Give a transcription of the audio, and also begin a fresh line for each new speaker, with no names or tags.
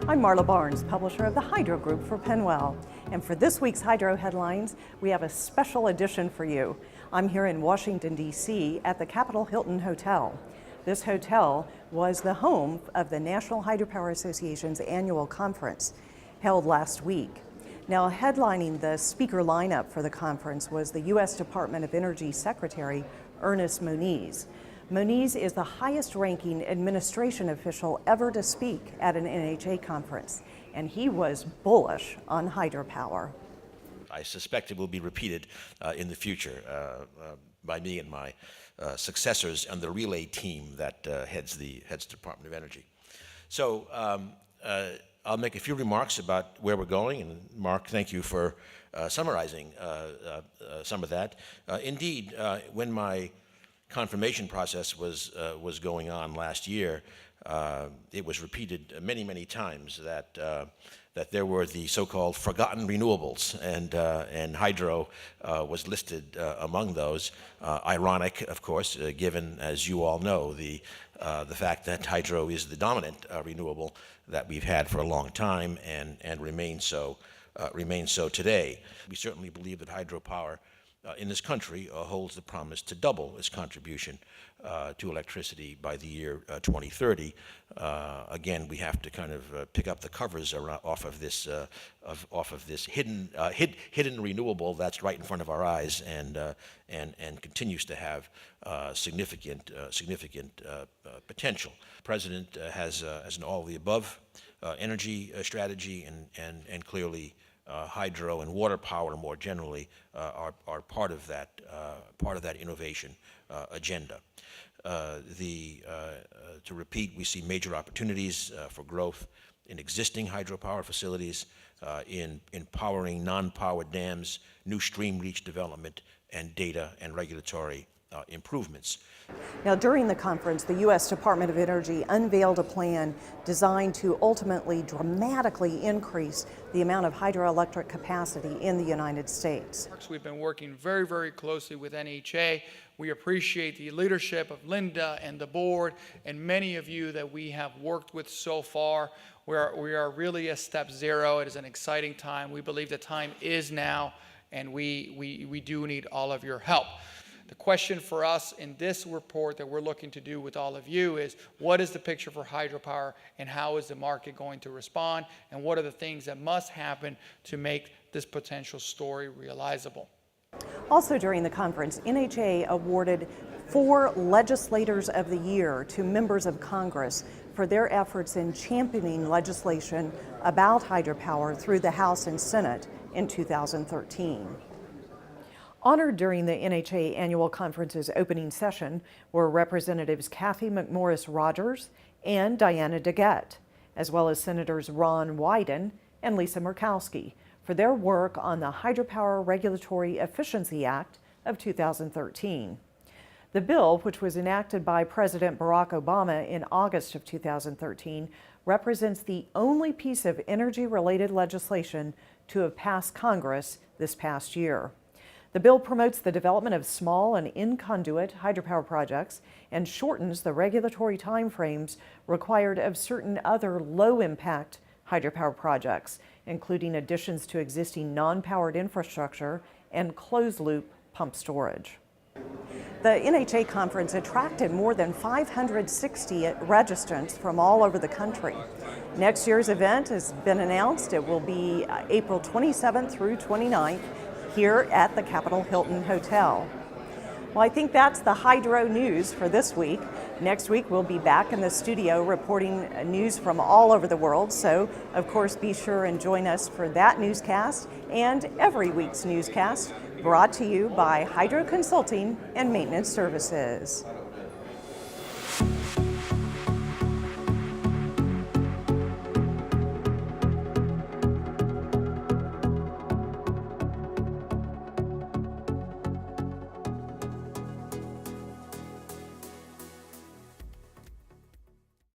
I'm Marla Barnes, publisher of the Hydro Group for Penwell. And for this week's Hydro Headlines, we have a special edition for you. I'm here in Washington, D.C. at the Capitol Hilton Hotel. This hotel was the home of the National Hydropower Association's annual conference held last week. Now, headlining the speaker lineup for the conference was the U.S. Department of Energy Secretary Ernest Moniz. Moniz is the highest-ranking administration official ever to speak at an NHA conference, and he was bullish on hydropower.
I suspect it will be repeated in the future by me and my successors and the relay team that heads the Department of Energy. So I'll make a few remarks about where we're going, and Mark, thank you for summarizing some of that. Indeed, when my confirmation process was going on last year, it was repeated many times that there were the so-called forgotten renewables, and hydro was listed among those. Ironic, of course, given, as you all know, the fact that hydro is the dominant renewable that we've had for a long time and remains so today. We certainly believe that hydropower in this country holds the promise to double its contribution to electricity by the year 2030. Again, we have to kind of pick up the covers off of this hidden renewable that's right in front of our eyes and continues to have significant potential. The President has an all-of-the-above energy strategy, and clearly hydro and water power more generally are part of that innovation agenda. To repeat, we see major opportunities for growth in existing hydropower facilities, in powering non-powered dams, new stream reach development, and data and regulatory improvements.
Now, during the conference, the U.S. Department of Energy unveiled a plan designed to ultimately dramatically increase the amount of hydroelectric capacity in the United States.
We've been working very closely with NHA. We appreciate the leadership of Linda and the board and many of you that we have worked with so far. We are really a step zero. It is an exciting time. We believe the time is now, and we do need all of your help. The question for us in this report that we're looking to do with all of you is, what is the picture for hydropower, and how is the market going to respond, and what are the things that must happen to make this potential story realizable?
Also during the conference, NHA awarded 4 Legislators of the Year to members of Congress for their efforts in championing legislation about hydropower through the House and Senate in 2013. Honored during the NHA Annual Conference's opening session were Representatives Kathy McMorris Rodgers and Diana DeGette, as well as Senators Ron Wyden and Lisa Murkowski, for their work on the Hydropower Regulatory Efficiency Act of 2013. The bill, which was enacted by President Barack Obama in August of 2013, represents the only piece of energy-related legislation to have passed Congress this past year. The bill promotes the development of small and in-conduit hydropower projects and shortens the regulatory timeframes required of certain other low-impact hydropower projects, including additions to existing non-powered infrastructure and closed-loop pump storage. The NHA conference attracted more than 560 registrants from all over the country. Next year's event has been announced. It will be April 27th through 29th here at the Capitol Hilton Hotel. Well, I think that's the hydro news for this week. Next week, we'll be back in the studio reporting news from all over the world. So, of course, be sure and join us for that newscast and every week's newscast brought to you by Hydro Consulting and Maintenance Services.